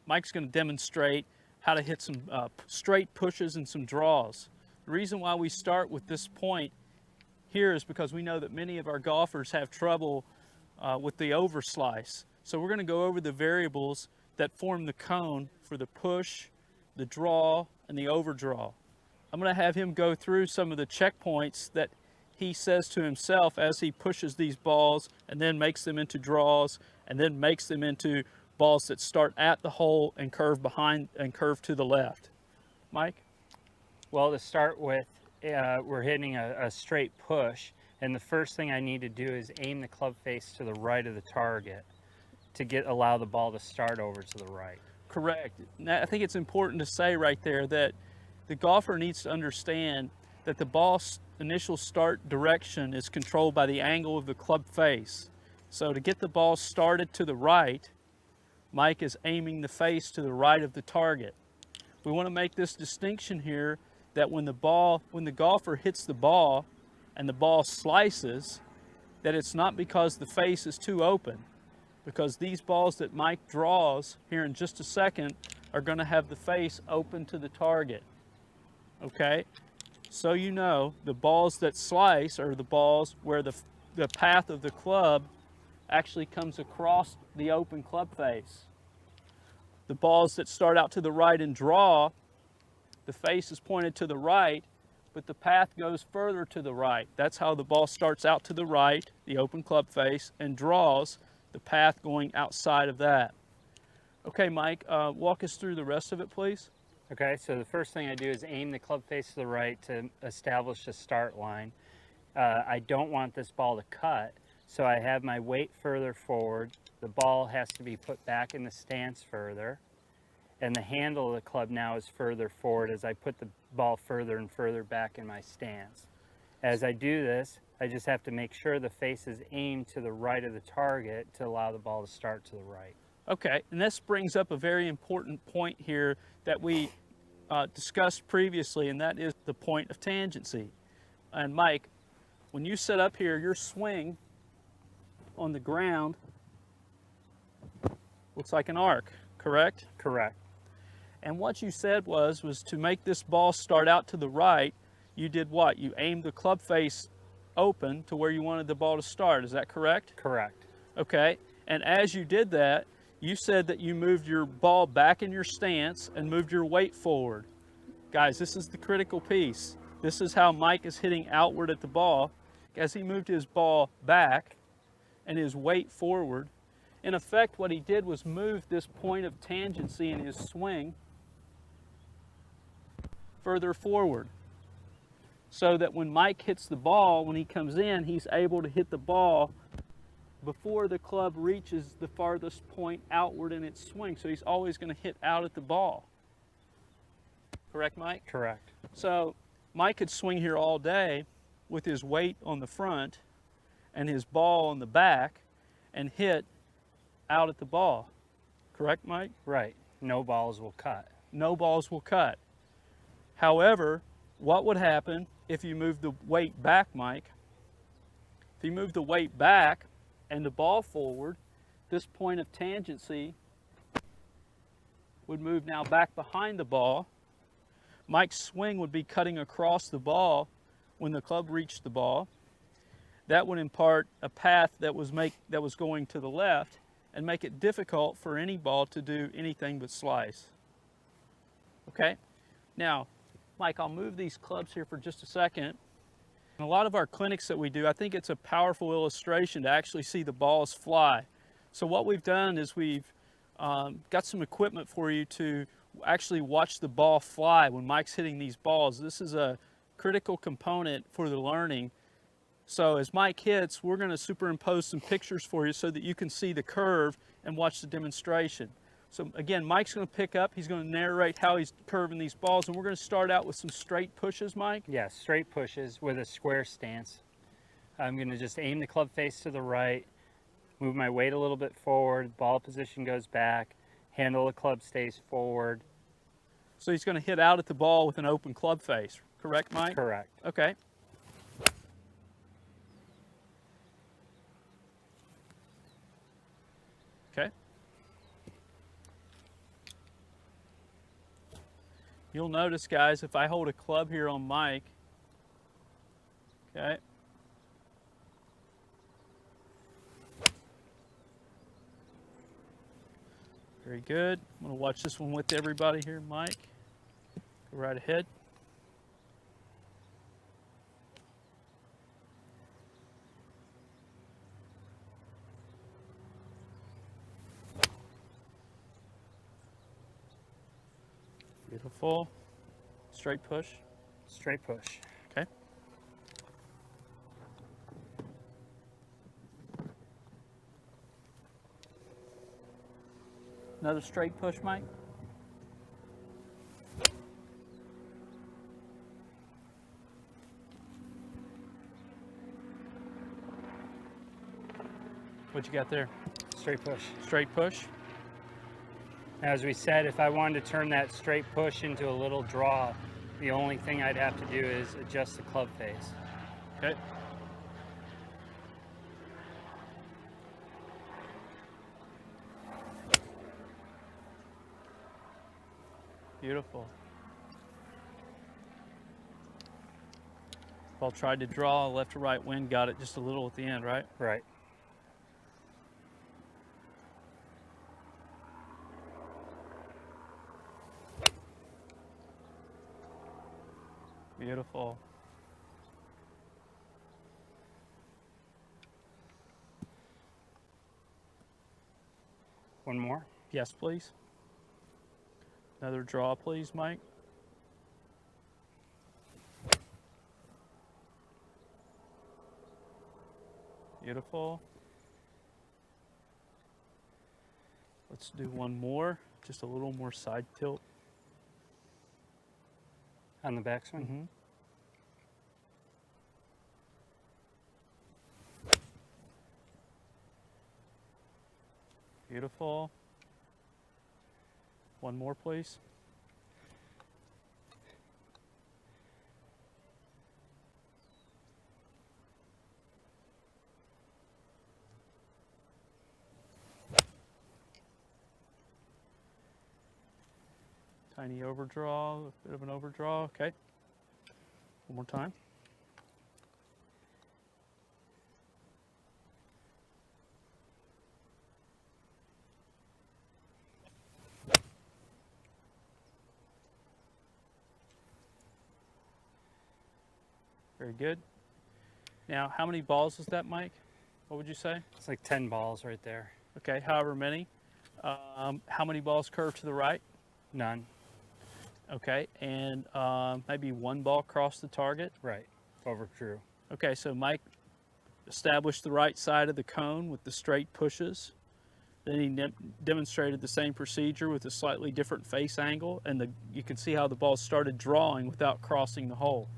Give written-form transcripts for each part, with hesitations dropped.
Mike's going to demonstrate how to hit some straight pushes and some draws. The reason why we start with this point here is because we know that many of our golfers have trouble with the overslice. So we're going to go over the variables that form the cone for the push, the draw, and the overdraw. I'm going to have him go through some of the checkpoints that he says to himself as he pushes these balls and then makes them into draws and then makes them into balls that start at the hole and curve behind and curve to the left. Mike? Well, to start with, we're hitting a straight push, and the first thing I need to do is aim the club face to the right of the target to allow the ball to start over to the right. Correct. Now, I think it's important to say right there that the golfer needs to understand that the ball's initial start direction is controlled by the angle of the club face. So to get the ball started to the right, Mike is aiming the face to the right of the target. We want to make this distinction here that when the golfer hits the ball and the ball slices, that it's not because the face is too open, because these balls that Mike draws here in just a second are going to have the face open to the target. Okay? So you know, the balls that slice are the balls where the path of the club actually comes across the open club face. The balls that start out to the right and draw, the face is pointed to the right, but the path goes further to the right. That's how the ball starts out to the right, the open club face, and draws, the path going outside of that. Okay, Mike, walk us through the rest of it, please. Okay, so the first thing I do is aim the club face to the right to establish a start line. I don't want this ball to cut, so I have my weight further forward. The ball has to be put back in the stance further, and the handle of the club now is further forward as I put the ball further and further back in my stance. As I do this, I just have to make sure the face is aimed to the right of the target to allow the ball to start to the right. Okay, and this brings up a very important point here that we discussed previously, and that is the point of tangency. And Mike, when you set up here, your swing on the ground looks like an arc, correct? Correct. And what you said was to make this ball start out to the right, you did what? You aimed the club face open to where you wanted the ball to start, is that correct? Correct. Okay, and as you did that, you said that you moved your ball back in your stance and moved your weight forward. Guys, this is the critical piece. This is how Mike is hitting outward at the ball. As he moved his ball back and his weight forward, in effect what he did was move this point of tangency in his swing further forward, so that when Mike hits the ball, when he comes in, he's able to hit the ball before the club reaches the farthest point outward in its swing. So he's always going to hit out at the ball. Correct, Mike? Correct. So Mike could swing here all day with his weight on the front and his ball on the back and hit out at the ball. Correct, Mike? Right. No balls will cut. No balls will cut. However, what would happen if you move the weight back, Mike? If you move the weight back and the ball forward, this point of tangency would move now back behind the ball. Mike's swing would be cutting across the ball when the club reached the ball. That would impart a path that was going to the left and make it difficult for any ball to do anything but slice. Okay? Now, Mike, I'll move these clubs here for just a second. In a lot of our clinics that we do, I think it's a powerful illustration to actually see the balls fly. So what we've done is we've got some equipment for you to actually watch the ball fly when Mike's hitting these balls. This is a critical component for the learning. So as Mike hits, we're going to superimpose some pictures for you so that you can see the curve and watch the demonstration. So again, Mike's going to pick up, he's going to narrate how he's curving these balls, and we're going to start out with some straight pushes, Mike? Yeah, straight pushes with a square stance. I'm going to just aim the club face to the right, move my weight a little bit forward, ball position goes back, handle of the club stays forward. So he's going to hit out at the ball with an open club face, correct, Mike? Correct. Okay. Okay. You'll notice, guys, if I hold a club here on Mike, okay, very good. I'm going to watch this one with everybody here, Mike. Go right ahead. Beautiful. Straight push. Straight push. Okay. Another straight push, Mike. What you got there? Straight push. Straight push. Now, as we said, if I wanted to turn that straight push into a little draw, the only thing I'd have to do is adjust the club face. Okay. Beautiful. Ball tried to draw left to right wind, got it just a little at the end, right? Right. Beautiful. One more. Yes, please. Another draw, please, Mike. Beautiful. Let's do one more, just a little more side tilt. On the backswing. Mm-hmm. Beautiful. One more, please. Tiny overdraw, a bit of an overdraw. Okay. One more time. Very good. Now, how many balls is that, Mike? What would you say? It's like 10 balls right there. Okay, however many. How many balls curve to the right? None. Okay, and maybe one ball crossed the target. Right. Overdrew. Okay, so Mike established the right side of the cone with the straight pushes. Then he demonstrated the same procedure with a slightly different face angle, and you can see how the ball started drawing without crossing the hole.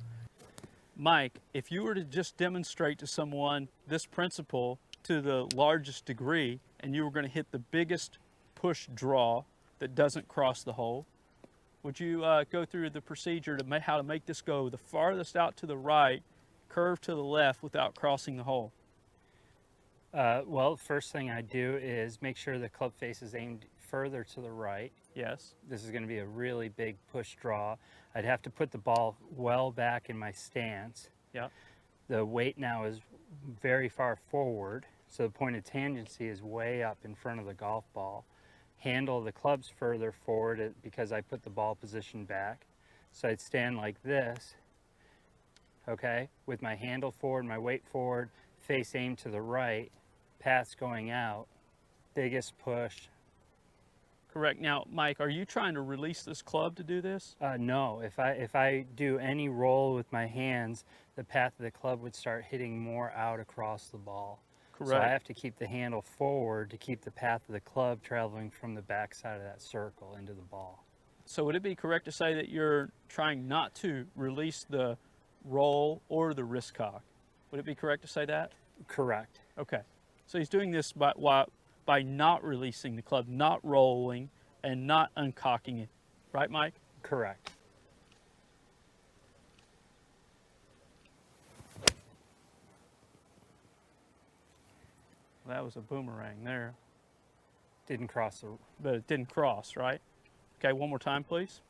Mike, if you were to just demonstrate to someone this principle to the largest degree, and you were going to hit the biggest push draw that doesn't cross the hole, would you go through the procedure to how to make this go the farthest out to the right, curve to the left without crossing the hole? Well, first thing I do is make sure the club face is aimed further to the right. Yes. This is going to be a really big push draw. I'd have to put the ball well back in my stance. Yeah. The weight now is very far forward, so the point of tangency is way up in front of the golf ball. Handle of the club's further forward because I put the ball position back. So I'd stand like this, okay, with my handle forward, my weight forward, face aimed to the right, paths going out, biggest push. Correct. Now, Mike, are you trying to release this club to do this? No, if I do any roll with my hands, the path of the club would start hitting more out across the ball. Correct. So I have to keep the handle forward to keep the path of the club traveling from the back side of that circle into the ball. So would it be correct to say that you're trying not to release the roll or the wrist cock? Would it be correct to say that? Correct. Okay. So he's doing this by not releasing the club, not rolling, and not uncocking it. Right, Mike? Correct. Well, that was a boomerang there, Didn't cross the. but it didn't cross, right? Okay, one more time, please.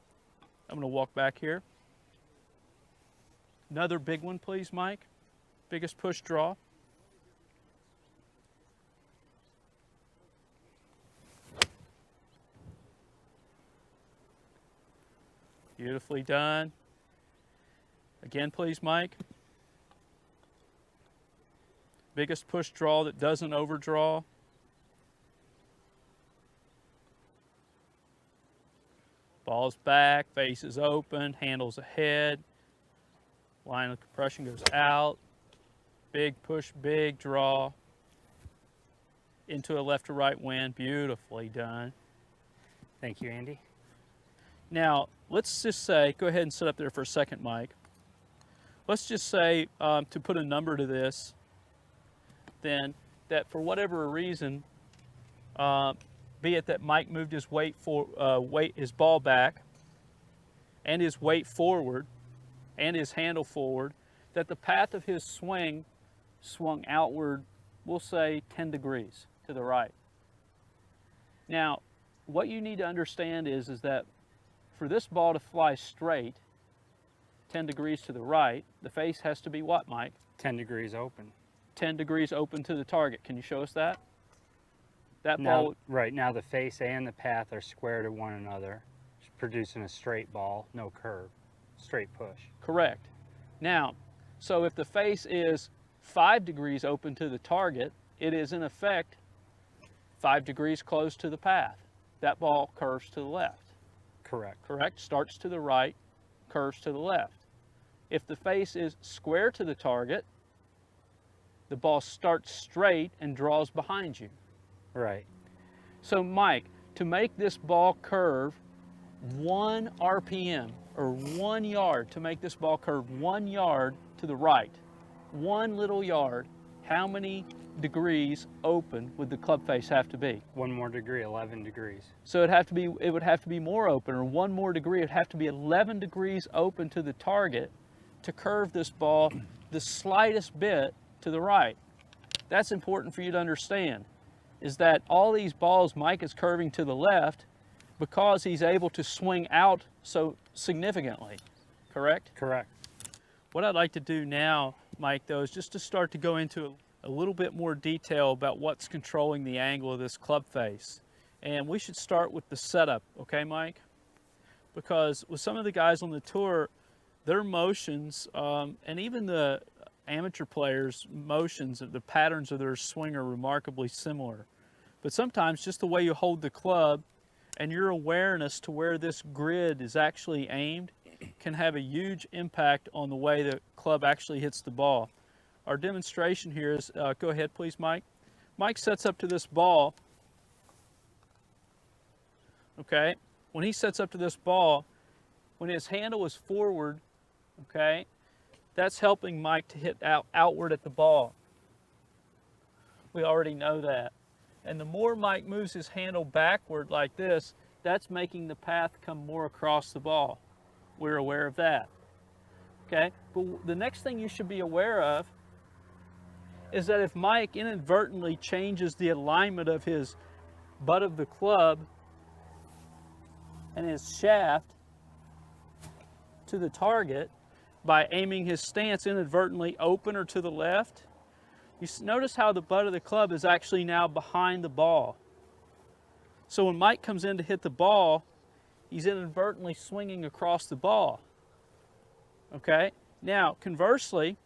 I'm going to walk back here. Another big one, please, Mike. Biggest push draw. Beautifully done. Again, please, Mike. Biggest push draw that doesn't overdraw. Ball's back, face is open, handle's ahead. Line of compression goes out. Big push, big draw. Into a left to right wind. Beautifully done. Thank you, Andy. Now, let's just say, go ahead and sit up there for a second, Mike. Let's just say, to put a number to this, then that for whatever reason, be it that Mike moved his his ball back, and his weight forward, and his handle forward, that the path of his swing swung outward, we'll say 10 degrees to the right. Now, what you need to understand is that for this ball to fly straight, 10 degrees to the right, the face has to be what, Mike? 10 degrees open. 10 degrees open to the target. Can you show us that? That Now, ball, right now the face and the path are square to one another, producing a straight ball, no curve, straight push. correct. Now, so if the face is 5 degrees open to the target, it is in effect 5 degrees close to the path. That ball curves to the left. Correct. Correct? Starts to the right, curves to the left. If the face is square to the target, the ball starts straight and draws behind you. Right. So Mike, to make this ball curve 1 RPM or 1 yard, to make this ball curve 1 yard to the right, 1 little yard, how many degrees open would the club face have to be? 1 more degree, 11 degrees. So it would have to be more open, or 1 more degree. It would have to be 11 degrees open to the target to curve this ball the slightest bit to the right. That's important for you to understand, is that all these balls Mike is curving to the left because he's able to swing out so significantly, correct? Correct. What I'd like to do now, Mike, though, is just to start to go into a little bit more detail about what's controlling the angle of this club face. And we should start with the setup, okay, Mike? Because with some of the guys on the tour, their motions, and even the amateur players' motions, the patterns of their swing are remarkably similar. But sometimes just the way you hold the club and your awareness to where this grid is actually aimed can have a huge impact on the way the club actually hits the ball. Our demonstration here is, go ahead please, Mike. Mike sets up to this ball, okay? When he sets up to this ball, when his handle is forward, okay, that's helping Mike to hit outward at the ball. We already know that. And the more Mike moves his handle backward like this, that's making the path come more across the ball. We're aware of that. Okay? But the next thing you should be aware of is that if Mike inadvertently changes the alignment of his butt of the club and his shaft to the target by aiming his stance inadvertently open or to the left, you notice how the butt of the club is actually now behind the ball. So when Mike comes in to hit the ball, he's inadvertently swinging across the ball. Okay? Now, conversely,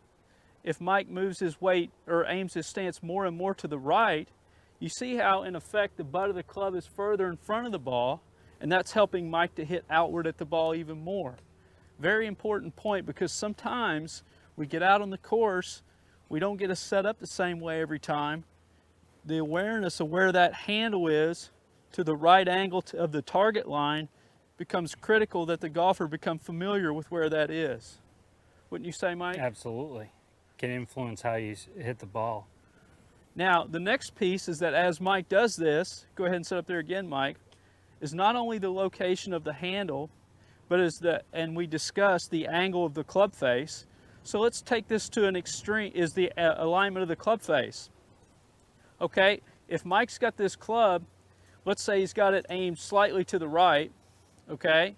if Mike moves his weight or aims his stance more and more to the right, you see how, in effect, the butt of the club is further in front of the ball, and that's helping Mike to hit outward at the ball even more. Very important point, because sometimes we get out on the course, we don't get it set up the same way every time. The awareness of where that handle is to the right angle of the target line becomes critical, that the golfer become familiar with where that is. Wouldn't you say, Mike? Absolutely. Can influence how you hit the ball. Now, the next piece is that as Mike does this, go ahead and sit up there again, Mike, is not only the location of the handle, but and we discussed the angle of the club face. So let's take this to an extreme, is the alignment of the club face. Okay, if Mike's got this club, let's say he's got it aimed slightly to the right, okay,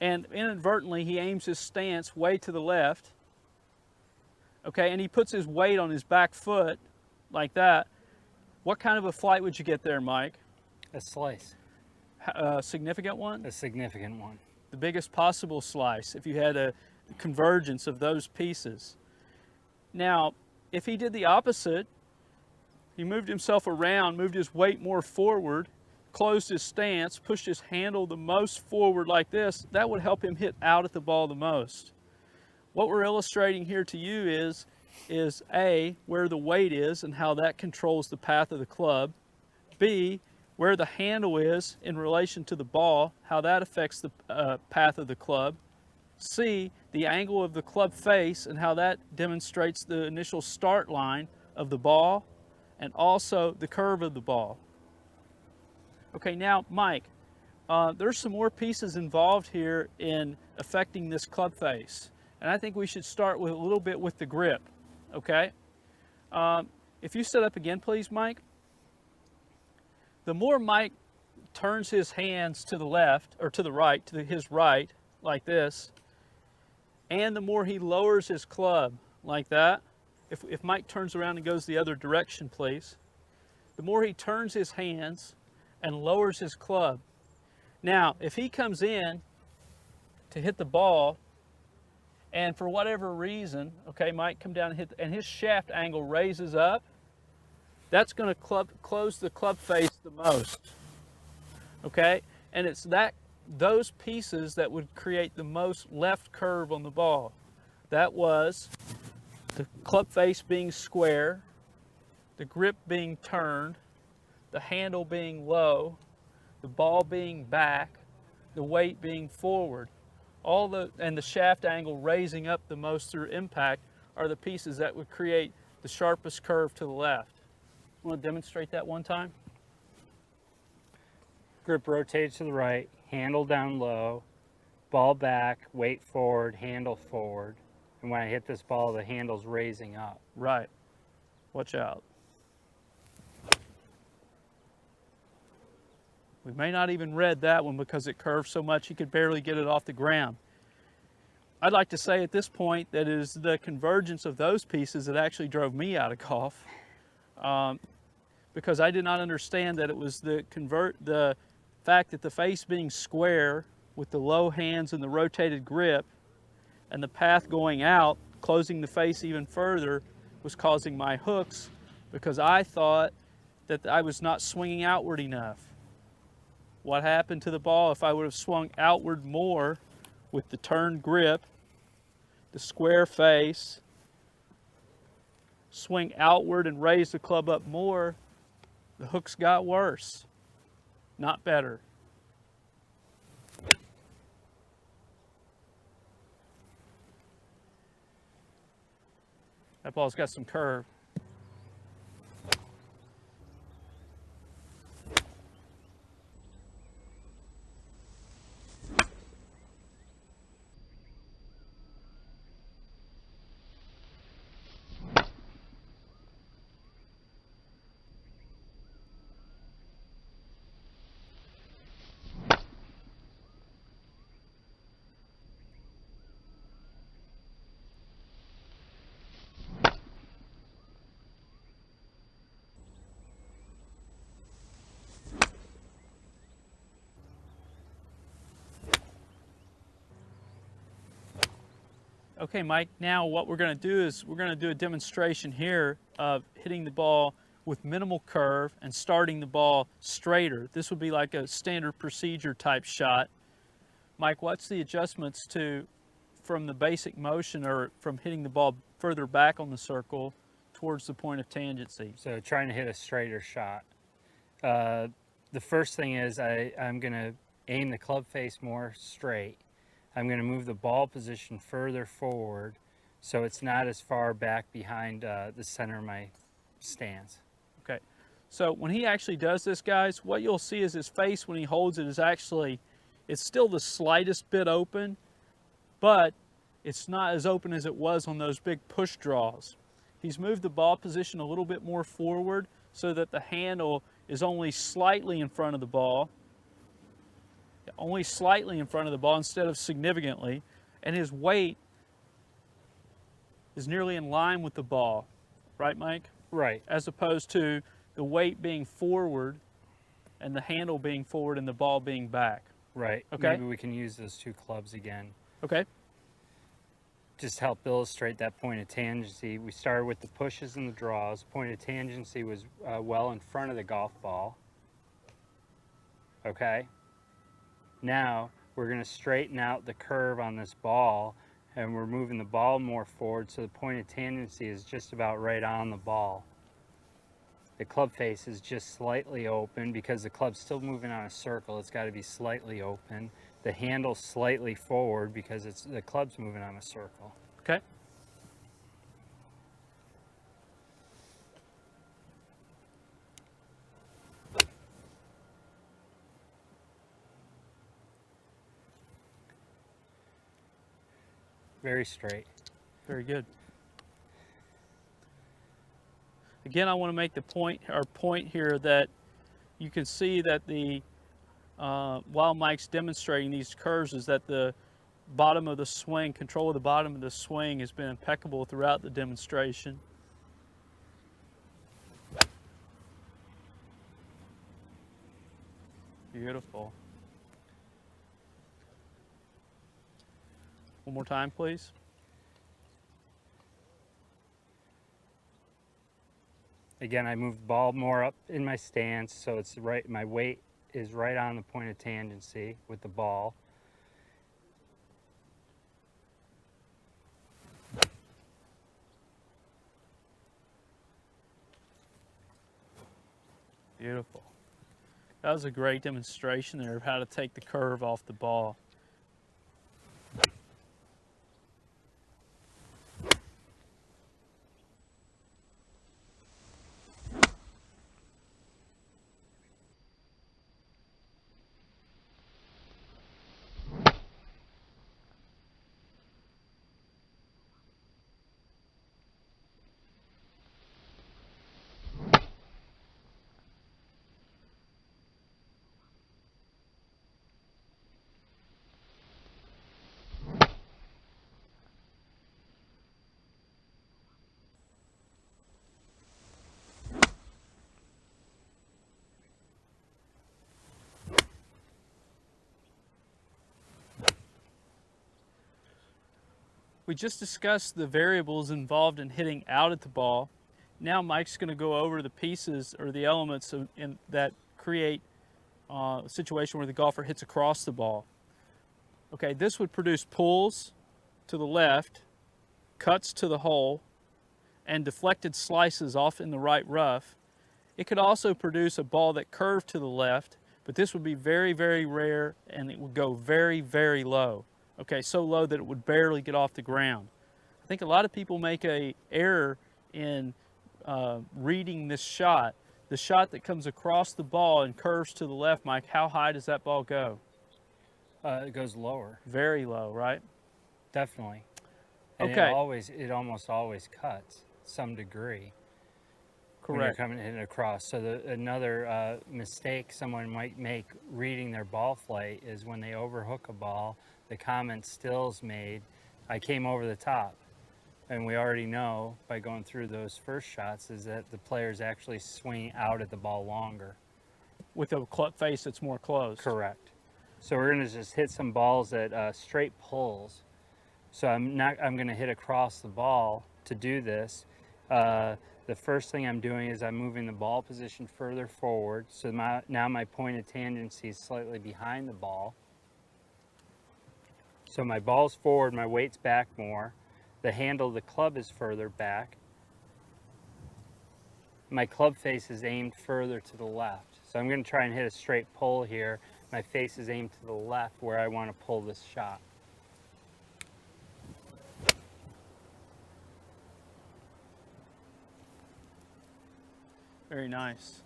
and inadvertently he aims his stance way to the left, okay, and he puts his weight on his back foot like that, what kind of a flight would you get there, Mike? A slice, A significant one? a significant one. The biggest possible slice if you had a convergence of those pieces. Now, if he did the opposite, he moved himself around, moved his weight more forward, closed his stance, pushed his handle the most forward like this, that would help him hit out at the ball the most. What we're illustrating here to you is A, where the weight is and how that controls the path of the club. B, where the handle is in relation to the ball, how that affects the path of the club. C, the angle of the club face and how that demonstrates the initial start line of the ball, and also the curve of the ball. Okay, now Mike, there's some more pieces involved here in affecting this club face. And I think we should start with a little bit with the grip, okay? If you sit up again, please, Mike. The more Mike turns his hands to the left, or to the right, his right, like this, and the more he lowers his club like that, if Mike turns around and goes the other direction, please, the more he turns his hands and lowers his club. Now, if he comes in to hit the ball, and for whatever reason, okay, Mike come down and hit, and his shaft angle raises up, that's going to close the club face the most, okay? And it's those pieces that would create the most left curve on the ball. That was the club face being square, the grip being turned, the handle being low, the ball being back, the weight being forward. And the shaft angle raising up the most through impact are the pieces that would create the sharpest curve to the left. Want to demonstrate that one time? Grip rotates to the right, handle down low, ball back, weight forward, handle forward. And when I hit this ball, the handle's raising up. Right. Watch out. We may not even read that one because it curved so much he could barely get it off the ground. I'd like to say at this point that it is the convergence of those pieces that actually drove me out of golf, because I did not understand that it was the fact that the face being square with the low hands and the rotated grip and the path going out, closing the face even further, was causing my hooks, because I thought that I was not swinging outward enough. What happened to the ball if I would have swung outward more with the turned grip, the square face, swing outward and raise the club up more? The hooks got worse, not better. That ball's got some curve. Okay, Mike, now what we're going to do is we're going to do a demonstration here of hitting the ball with minimal curve and starting the ball straighter. This would be like a standard procedure type shot. Mike, what's the adjustments from the basic motion, or from hitting the ball further back on the circle towards the point of tangency? So trying to hit a straighter shot. The first thing is I'm going to aim the club face more straight. I'm going to move the ball position further forward so it's not as far back behind the center of my stance. Okay, so when he actually does this, guys, what you'll see is his face when he holds it is actually, it's still the slightest bit open, but it's not as open as it was on those big push draws. He's moved the ball position a little bit more forward so that the handle is only slightly in front of the ball. only slightly in front of the ball instead of significantly, and his weight is nearly in line with the ball, right, Mike? Right. As opposed to the weight being forward and the handle being forward and the ball being back. Right. Okay. Maybe we can use those two clubs again. Okay? Just to help illustrate that point of tangency. We started with the pushes and the draws. Point of tangency was well in front of the golf ball. Okay. Now we're going to straighten out the curve on this ball, and we're moving the ball more forward, so the point of tangency is just about right on the ball. The club face is just slightly open because the club's still moving on a circle. It's got to be slightly open. The handle's slightly forward because the club's moving on a circle. Okay? Very straight. Very good. Again, I want to make the point here that you can see that the while Mike's demonstrating these curves, is that the bottom of the swing, control of the bottom of the swing has been impeccable throughout the demonstration. Beautiful. One more time, please. Again, I moved the ball more up in my stance, so it's right. My weight is right on the point of tangency with the ball. Beautiful. That was a great demonstration there of how to take the curve off the ball. We just discussed the variables involved in hitting out at the ball. Now Mike's going to go over the pieces or the elements that create a situation where the golfer hits across the ball. Okay, this would produce pulls to the left, cuts to the hole, and deflected slices off in the right rough. It could also produce a ball that curved to the left, but this would be very, very rare, and it would go very, very low. Okay, so low that it would barely get off the ground. I think a lot of people make an error in reading this shot. The shot that comes across the ball and curves to the left, Mike, how high does that ball go? It goes lower. Very low, right? Definitely. And Okay. It almost always cuts some degree. When Correct. you're hitting across. So another mistake someone might make reading their ball flight is when they overhook a ball, the comment Stills made, I came over the top. And we already know by going through those first shots is that the player's actually swinging out at the ball longer. With a face that's more closed. Correct. So we're going to just hit some balls at straight pulls. So I'm going to hit across the ball to do this. The first thing I'm doing is I'm moving the ball position further forward. So now my point of tangency is slightly behind the ball. So my ball's forward, my weight's back more. The handle of the club is further back. My club face is aimed further to the left. So I'm going to try and hit a straight pull here. My face is aimed to the left where I want to pull this shot. Very nice.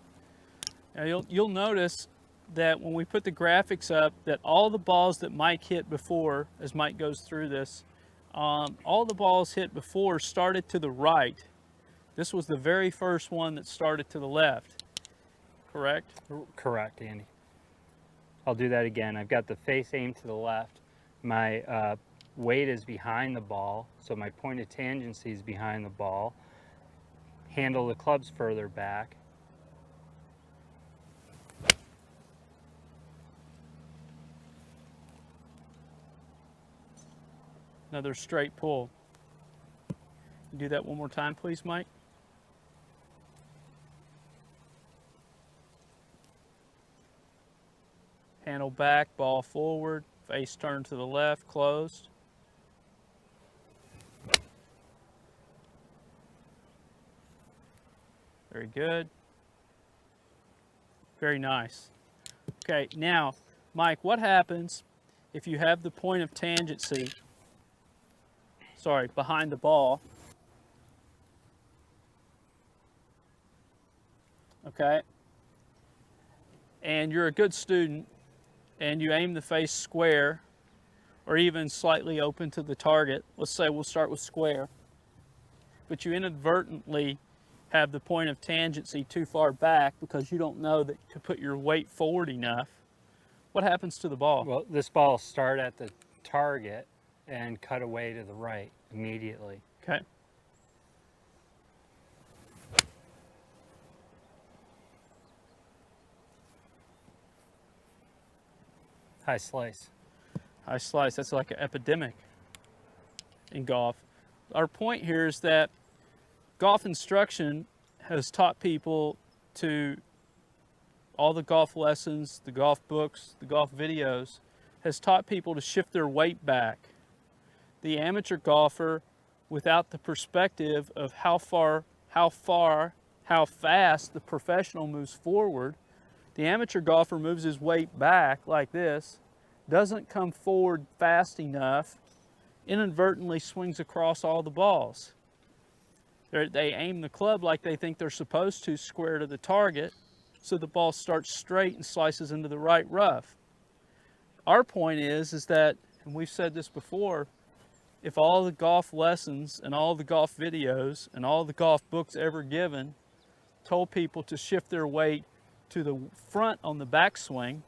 Now you'll notice that when we put the graphics up, that all the balls that Mike hit before, as Mike goes through this, all the balls hit before started to the right. This was the very first one that started to the left. Correct? Correct, Andy. I'll do that again. I've got the face aimed to the left. My weight is behind the ball, so my point of tangency is behind the ball. Handle the clubs further back. Another straight pull. Do that one more time, please, Mike. Handle back, ball forward, face turned to the left, closed. Very good. Very nice. Okay, now, Mike, what happens if you have the point of tangency, behind the ball, okay, and you're a good student and you aim the face square or even slightly open to the target? Let's say we'll start with square, but you inadvertently have the point of tangency too far back because you don't know that to put your weight forward enough. What happens to the ball? Well, this ball will start at the target and cut away to the right immediately. Okay. High slice. High slice, that's like an epidemic in golf. Our point here is that golf instruction has taught people to, all the golf lessons, the golf books, the golf videos, has taught people to shift their weight back. The amateur golfer, without the perspective of how fast the professional moves forward, the amateur golfer moves his weight back like this, doesn't come forward fast enough, inadvertently swings across all the balls. They aim the club like they think they're supposed to, square to the target, so the ball starts straight and slices into the right rough. Our point is that, and we've said this before, if all the golf lessons and all the golf videos and all the golf books ever given told people to shift their weight to the front on the backswing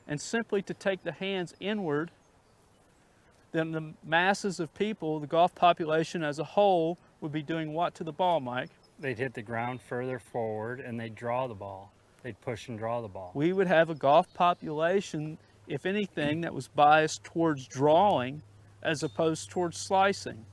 and simply to take the hands inward, then the masses of people, the golf population as a whole, would be doing what to the ball, Mike? They'd hit the ground further forward and they'd draw the ball. They'd push and draw the ball. We would have a golf population, if anything, that was biased towards drawing as opposed towards slicing.